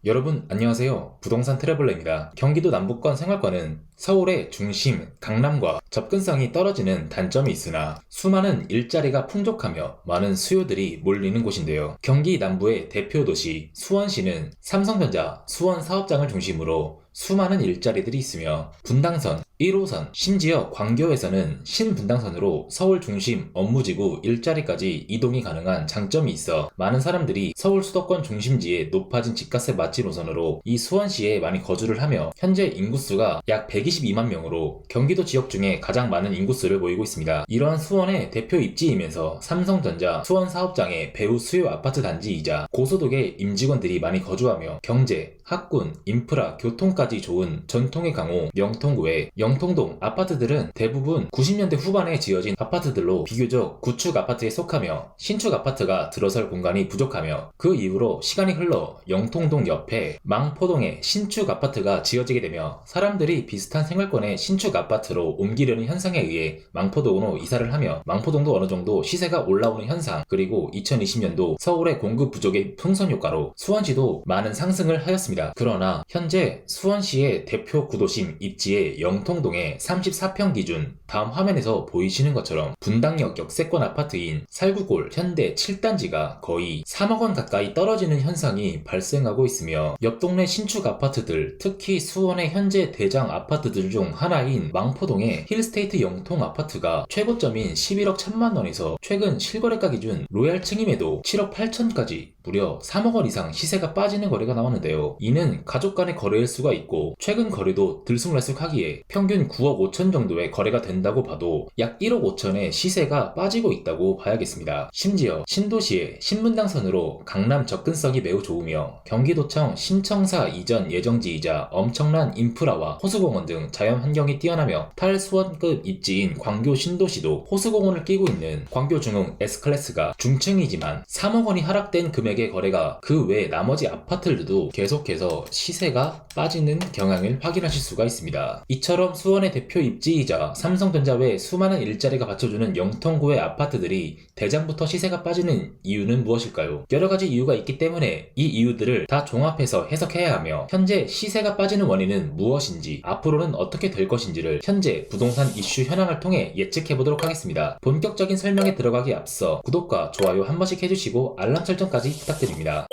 여러분 안녕하세요. 부동산 트래블러입니다. 경기도 남부권 생활권은 서울의 중심, 강남과 접근성이 떨어지는 단점이 있으나 수많은 일자리가 풍족하며 많은 수요들이 몰리는 곳인데요. 경기 남부의 대표 도시 수원시는 삼성전자 수원 사업장을 중심으로 수많은 일자리들이 있으며 분당선, 1호선, 심지어 광교에서는 신분당선으로 서울 중심 업무지구 일자리까지 이동이 가능한 장점이 있어 많은 사람들이 서울 수도권 중심지의 높아진 집값의 맛집 노선으로 이 수원시에 많이 거주를 하며 현재 인구수가 약 122만 명으로 경기도 지역 중에 가장 많은 인구수를 보이고 있습니다. 이러한 수원의 대표 입지이면서 삼성전자 수원 사업장의 배후 수요 아파트 단지이자 고소득의 임직원들이 많이 거주하며 경제, 학군, 인프라, 교통까지 좋은 전통의 강호 명통구의 영통동 아파트들은 대부분 90년대 후반에 지어진 아파트들로 비교적 구축 아파트에 속하며 신축 아파트가 들어설 공간이 부족하며 그 이후로 시간이 흘러 영통동 옆에 망포동에 신축 아파트가 지어지게 되며 사람들이 비슷한 생활권의 신축 아파트로 옮기려는 현상에 의해 망포동으로 이사를 하며 망포동도 어느 정도 시세가 올라오는 현상, 그리고 2020년도 서울의 공급 부족의 풍선 효과로 수원시도 많은 상승을 하였습니다. 그러나 현재 수원시의 대표 구도심 입지의 영통동의 34평 기준 다음 화면에서 보이시는 것처럼 분당역 역세권 아파트인 살구골 현대 7단지가 거의 3억 원 가까이 떨어지는 현상이 발생하고 있으며 옆 동네 신축 아파트들, 특히 수원의 현재 대장 아파트들 중 하나인 망포동의 힐스테이트 영통 아파트가 최고점인 11억 1천만 원에서 최근 실거래가 기준 로얄층임에도 7억 8천까지 무려 3억 원 이상 시세가 빠지는 거래가 나왔는데요. 이는 가족 간의 거래일 수가 있고 최근 거래도 들쑥날쑥하기에 평균 9억 5천 정도의 거래가 된다고 봐도 약 1억 5천의 시세가 빠지고 있다고 봐야겠습니다. 심지어 신도시의 신분당선으로 강남 접근성이 매우 좋으며 경기도청 신청사 이전 예정지이자 엄청난 인프라와 호수공원 등 자연환경이 뛰어나며 탈수원급 입지인 광교 신도시도 호수공원을 끼고 있는 광교중흥 S클래스가 중층이지만 3억 원이 하락된 금액의 거래가 그 외 나머지 아파트들도 계속해서 시세가 빠지는 경향을 확인하실 수가 있습니다. 이처럼 수원의 대표 입지이자 삼성전자 외 수많은 일자리가 받쳐주는 영통구의 아파트들이 대장부터 시세가 빠지는 이유는 무엇일까요? 여러가지 이유가 있기 때문에 이 이유들을 다 종합해서 해석해야 하며 현재 시세가 빠지는 원인은 무엇인지 앞으로는 어떻게 될 것인지를 현재 부동산 이슈 현황을 통해 예측해보도록 하겠습니다. 본격적인 설명에 들어가기 앞서 구독과 좋아요 한 번씩 해주시고 알람 설정까지 부탁드립니다.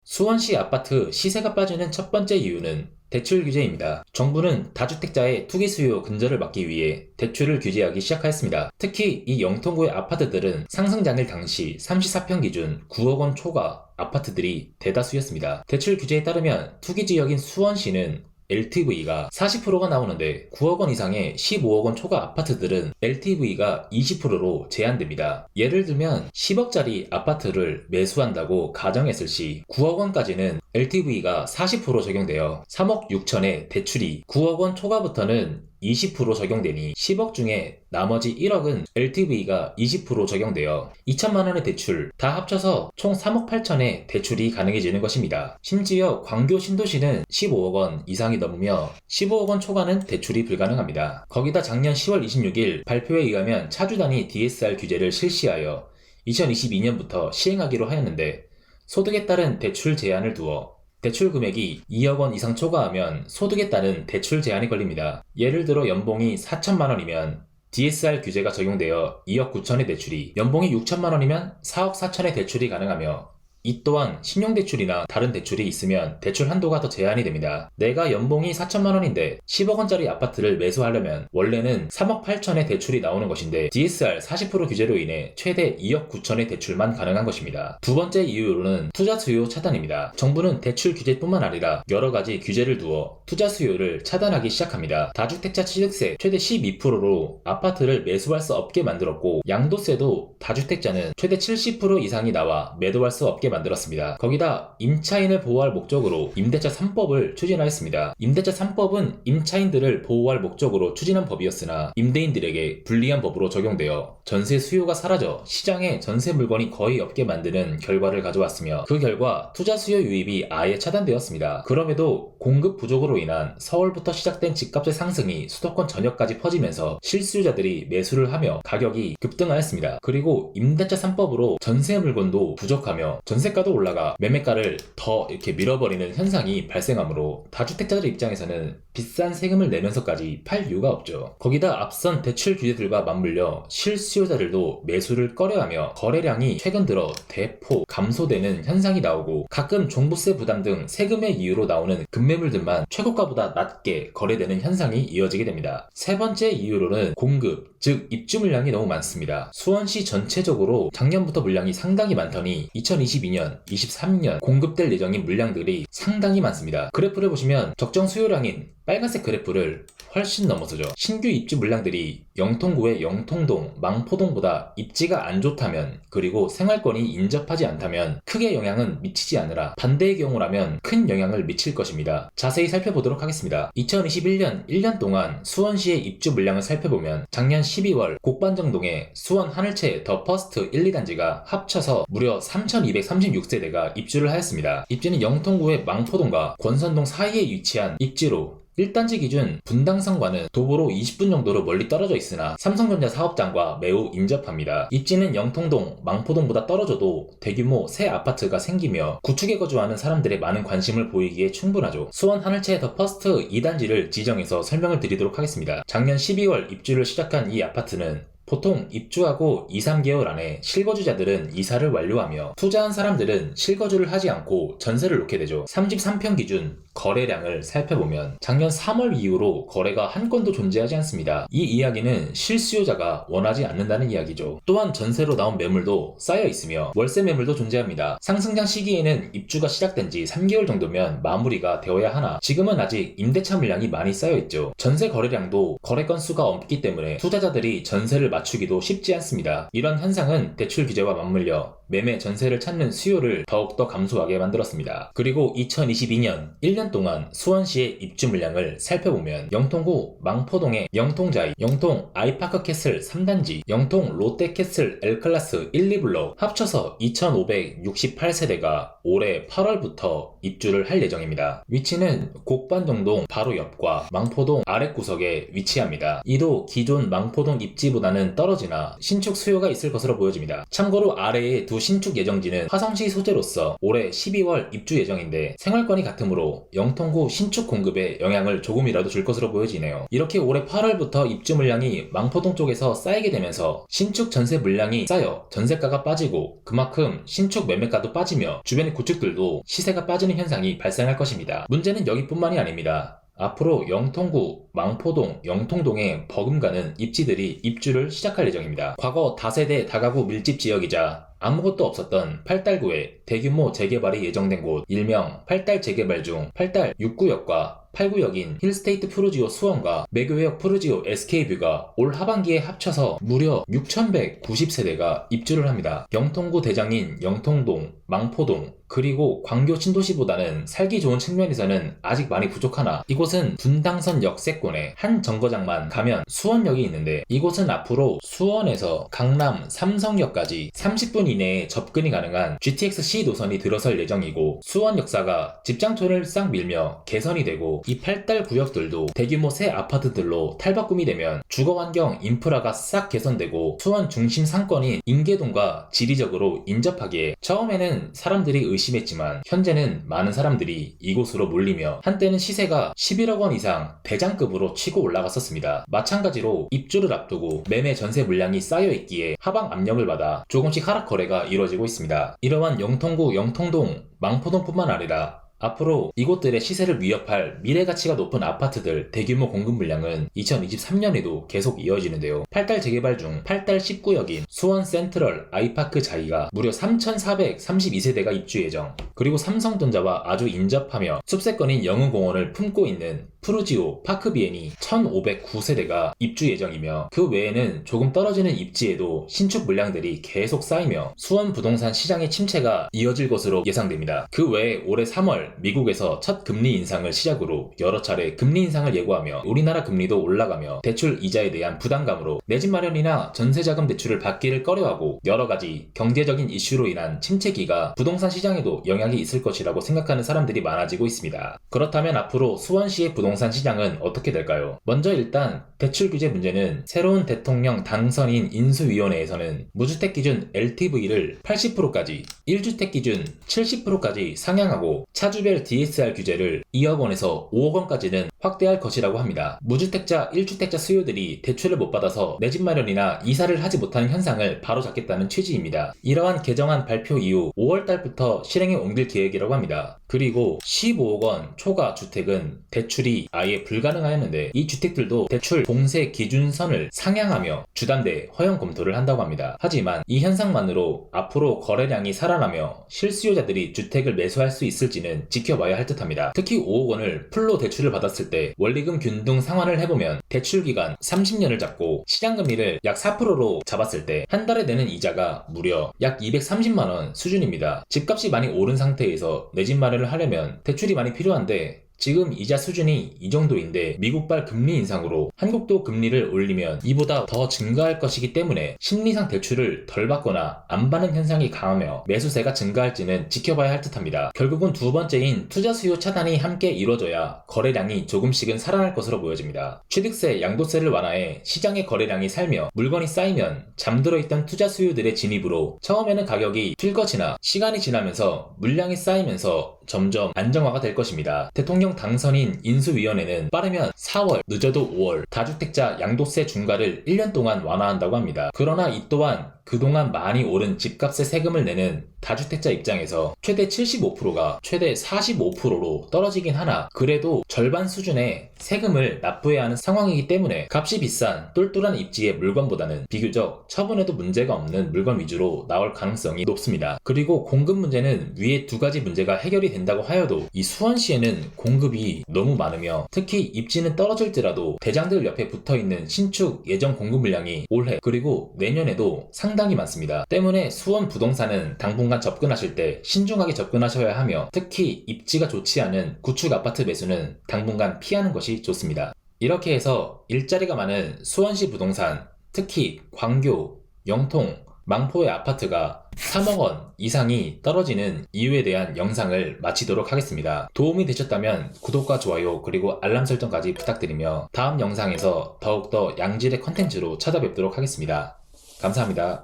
수원시 아파트 시세가 빠지는 첫 번째 이유는 대출 규제입니다. 정부는 다주택자의 투기 수요 근절을 막기 위해 대출을 규제하기 시작하였습니다. 특히 이 영통구의 아파트들은 상승장일 당시 34평 기준 9억 원 초과 아파트들이 대다수였습니다. 대출 규제에 따르면 투기 지역인 수원시는 LTV가 40%가 나오는데 9억 원 이상의 15억 원 초과 아파트들은 LTV가 20%로 제한됩니다. 예를 들면 10억짜리 아파트를 매수한다고 가정했을 시 9억 원까지는 LTV가 40% 적용되어 3억 6천의 대출이 9억 원 초과부터는 20% 적용되니 10억 중에 나머지 1억은 LTV가 20% 적용되어 2천만 원의 대출 다 합쳐서 총 3억 8천의 대출이 가능해지는 것입니다. 심지어 광교 신도시는 15억 원 이상이 넘으며 15억 원 초과는 대출이 불가능합니다. 거기다 작년 10월 26일 발표에 의하면 차주단위 DSR 규제를 실시하여 2022년부터 시행하기로 하였는데 소득에 따른 대출 제한을 두어 대출 금액이 2억 원 이상 초과하면 소득에 따른 대출 제한이 걸립니다. 예를 들어 연봉이 4천만 원이면 DSR 규제가 적용되어 2억 9천의 대출이, 연봉이 6천만 원이면 4억 4천의 대출이 가능하며 이 또한 신용대출이나 다른 대출이 있으면 대출 한도가 더 제한이 됩니다. 내가 연봉이 4천만 원인데 10억 원짜리 아파트를 매수하려면 원래는 3억 8천의 대출이 나오는 것인데 DSR 40% 규제로 인해 최대 2억 9천의 대출만 가능한 것입니다. 두 번째 이유로는 투자 수요 차단입니다. 정부는 대출 규제뿐만 아니라 여러 가지 규제를 두어 투자 수요를 차단하기 시작합니다. 다주택자 취득세 최대 12%로 아파트를 매수할 수 없게 만들었고 양도세도 다주택자는 최대 70% 이상이 나와 매도할 수 없게 어렵게 만들었습니다. 거기다 임차인을 보호할 목적으로 임대차 3법을 추진하였습니다. 임대차 3법은 임차인들을 보호할 목적으로 추진한 법이었으나 임대인들에게 불리한 법으로 적용되어 전세 수요가 사라져 시장에 전세 물건이 거의 없게 만드는 결과를 가져왔으며, 그 결과 투자 수요 유입이 아예 차단되었습니다. 그럼에도 공급 부족으로 인한 서울부터 시작된 집값의 상승이 수도권 전역까지 퍼지면서 실수요자들이 매수를 하며 가격이 급등하였습니다. 그리고 임대차 3법으로 전세 물건도 부족하며 전세가도 올라가 매매가를 더 이렇게 밀어버리는 현상이 발생하므로 다주택자들 입장에서는 비싼 세금을 내면서까지 팔 이유가 없죠. 거기다 앞선 대출 규제들과 맞물려 실수요자들도 매수를 꺼려하며 거래량이 최근 들어 대폭 감소되는 현상이 나오고, 가끔 종부세 부담 등 세금의 이유로 나오는 급매물들만 최고가보다 낮게 거래되는 현상이 이어지게 됩니다. 세 번째 이유로는 공급, 즉 입주 물량이 너무 많습니다. 수원시 전체적으로 작년부터 물량이 상당히 많더니 2022년, 23년 공급될 예정인 물량들이 상당히 많습니다. 그래프를 보시면 적정 수요량인 빨간색 그래프를 훨씬 넘어서죠. 신규 입주 물량들이 영통구의 영통동, 망포동보다 입지가 안 좋다면, 그리고 생활권이 인접하지 않다면 크게 영향은 미치지 않으나 반대의 경우라면 큰 영향을 미칠 것입니다. 자세히 살펴보도록 하겠습니다. 2021년 1년 동안 수원시의 입주 물량을 살펴보면 작년 12월 곡반정동의 수원 하늘채 더 퍼스트 1, 2단지가 합쳐서 무려 3,236세대가 입주를 하였습니다. 입지는 영통구의 망포동과 권선동 사이에 위치한 입지로 1단지 기준 분당선과는 도보로 20분 정도로 멀리 떨어져 있으나 삼성전자 사업장과 매우 인접합니다. 입지는 영통동, 망포동보다 떨어져도 대규모 새 아파트가 생기며 구축에 거주하는 사람들의 많은 관심을 보이기에 충분하죠. 수원 하늘채 더 퍼스트 2단지를 지정해서 설명을 드리도록 하겠습니다. 작년 12월 입주를 시작한 이 아파트는 보통 입주하고 2-3개월 안에 실거주자들은 이사를 완료하며 투자한 사람들은 실거주를 하지 않고 전세를 놓게 되죠. 33평 기준 거래량을 살펴보면 작년 3월 이후로 거래가 한 건도 존재하지 않습니다. 이 이야기는 실수요자가 원하지 않는다는 이야기죠. 또한 전세로 나온 매물도 쌓여 있으며 월세 매물도 존재합니다. 상승장 시기에는 입주가 시작된 지 3개월 정도면 마무리가 되어야 하나 지금은 아직 임대차 물량이 많이 쌓여 있죠. 전세 거래량도 거래 건수가 없기 때문에 투자자들이 전세를 맞추기도 쉽지 않습니다. 이런 현상은 대출 규제와 맞물려 매매 전세를 찾는 수요를 더욱더 감소하게 만들었습니다. 그리고 2022년 1년 동안 수원시의 입주 물량을 살펴보면 영통구 망포동의 영통자이, 영통 아이파크 캐슬 3단지, 영통 롯데캐슬 L클래스 1, 2블록 합쳐서 2,568세대가 올해 8월부터 입주를 할 예정입니다. 위치는 곡반정동 바로 옆과 망포동 아랫구석에 위치합니다. 이도 기존 망포동 입지보다는 떨어지나 신축 수요가 있을 것으로 보여집니다. 참고로 아래의 두 신축 예정지는 화성시 소재로서 올해 12월 입주 예정인데 생활권이 같으므로 영통구 신축 공급에 영향을 조금이라도 줄 것으로 보여지네요. 이렇게 올해 8월부터 입주 물량이 망포동 쪽에서 쌓이게 되면서 신축 전세 물량이 쌓여 전세가가 빠지고 그만큼 신축 매매가도 빠지며 주변의 구축들도 시세가 빠지는 현상이 발생할 것입니다. 문제는 여기뿐만이 아닙니다. 앞으로 영통구, 망포동, 영통동에 버금가는 입지들이 입주를 시작할 예정입니다. 과거 다세대 다가구 밀집 지역이자 아무것도 없었던 팔달구에 대규모 재개발이 예정된 곳, 일명 팔달 재개발 중 팔달 6구역과 8구역인 힐스테이트 푸르지오 수원과 매교역 푸르지오 SK뷰가 올 하반기에 합쳐서 무려 6,190세대가 입주를 합니다. 영통구 대장인 영통동, 망포동, 그리고 광교 신도시보다는 살기 좋은 측면에서는 아직 많이 부족하나 이곳은 분당선 역세권에 한 정거장만 가면 수원역이 있는데 이곳은 앞으로 수원에서 강남 삼성역까지 30분 이내에 접근이 가능한 GTX-C 노선이 들어설 예정이고 수원 역사가 집장촌을 싹 밀며 개선이 되고 이 팔달 구역들도 대규모 새 아파트들로 탈바꿈이 되면 주거환경 인프라가 싹 개선되고 수원 중심 상권인 인계동과 지리적으로 인접하기에 처음에는 사람들이 의심했지만 현재는 많은 사람들이 이곳으로 몰리며 한때는 시세가 11억 원 이상 대장급으로 치고 올라갔었습니다. 마찬가지로 입주를 앞두고 매매 전세 물량이 쌓여있기에 하방 압력을 받아 조금씩 하락 거래가 이루어지고 있습니다. 이러한 영통구, 영통동, 망포동뿐만 아니라 앞으로 이곳들의 시세를 위협할 미래가치가 높은 아파트들 대규모 공급 물량은 2023년에도 계속 이어지는데요. 팔달 재개발 중 팔달 10구역인 수원 센트럴 아이파크 자이가 무려 3,432세대가 입주 예정, 그리고 삼성전자와 아주 인접하며 숲세권인 영흥공원을 품고 있는 푸르지오, 파크비엔이 1509세대가 입주 예정이며 그 외에는 조금 떨어지는 입지에도 신축 물량들이 계속 쌓이며 수원 부동산 시장의 침체가 이어질 것으로 예상됩니다. 그 외에 올해 3월 미국에서 첫 금리 인상을 시작으로 여러 차례 금리 인상을 예고하며 우리나라 금리도 올라가며 대출 이자에 대한 부담감으로 내 집 마련이나 전세자금 대출을 받기를 꺼려하고 여러 가지 경제적인 이슈로 인한 침체기가 부동산 시장에도 영향이 있을 것이라고 생각하는 사람들이 많아지고 있습니다. 그렇다면 앞으로 수원시의 부동산 시장은 어떻게 될까요? 먼저 일단 대출 규제 문제는 새로운 대통령 당선인 인수위원회에서는 무주택 기준 LTV를 80%까지, 1주택 기준 70%까지 상향하고 차주별 DSR 규제를 2억 원에서 5억 원까지는 확대할 것이라고 합니다. 무주택자, 1주택자 수요들이 대출을 못 받아서 내 집 마련이나 이사를 하지 못하는 현상을 바로잡겠다는 취지입니다. 이러한 개정안 발표 이후 5월달부터 실행에 옮길 계획이라고 합니다. 그리고 15억 원 초과 주택은 대출이 아예 불가능하였는데 이 주택들도 대출 봉쇄 기준선을 상향하며 주담대 허용 검토를 한다고 합니다. 하지만 이 현상만으로 앞으로 거래량이 살아나며 실수요자들이 주택을 매수할 수 있을지는 지켜봐야 할 듯합니다. 특히 5억 원을 풀로 대출을 받았을 때 원리금 균등 상환을 해보면 대출 기간 30년을 잡고 시장금리를 약 4%로 잡았을 때 한 달에 내는 이자가 무려 약 230만원 수준입니다. 집값이 많이 오른 상태에서 내 집 마련을 하려면 대출이 많이 필요한데 지금 이자 수준이 이 정도인데 미국발 금리 인상으로 한국도 금리를 올리면 이보다 더 증가할 것이기 때문에 심리상 대출을 덜 받거나 안 받는 현상이 강하며 매수세가 증가할지는 지켜봐야 할 듯합니다. 결국은 두 번째인 투자 수요 차단이 함께 이루어져야 거래량이 조금씩은 살아날 것으로 보여집니다. 취득세, 양도세를 완화해 시장의 거래량이 살며 물건이 쌓이면 잠들어 있던 투자 수요들의 진입으로 처음에는 가격이 튈 것이나 시간이 지나면서 물량이 쌓이면서 점점 안정화가 될 것입니다. 대통령 당선인 인수위원회는 빠르면 4월, 늦어도 5월 다주택자 양도세 중과를 1년 동안 완화한다고 합니다. 그러나 이 또한 그동안 많이 오른 집값의 세금을 내는 다주택자 입장에서 최대 75%가 최대 45%로 떨어지긴 하나 그래도 절반 수준의 세금을 납부해야 하는 상황이기 때문에 값이 비싼 똘똘한 입지의 물건보다는 비교적 처분해도 문제가 없는 물건 위주로 나올 가능성이 높습니다. 그리고 공급 문제는 위에 두 가지 문제가 해결이 된다고 하여도 이 수원시에는 공급이 너무 많으며 특히 입지는 떨어질지라도 대장들 옆에 붙어있는 신축 예정 공급 물량이 올해 그리고 내년에도 상당히 많습니다. 때문에 수원 부동산은 당분간 접근하실 때 신중하게 접근하셔야 하며 특히 입지가 좋지 않은 구축 아파트 매수는 당분간 피하는 것이 좋습니다. 이렇게 해서 일자리가 많은 수원시 부동산, 특히 광교, 영통, 망포의 아파트가 3억 원 이상이 떨어지는 이유에 대한 영상을 마치도록 하겠습니다. 도움이 되셨다면 구독과 좋아요 그리고 알람 설정까지 부탁드리며 다음 영상에서 더욱더 양질의 컨텐츠로 찾아뵙도록 하겠습니다. 감사합니다.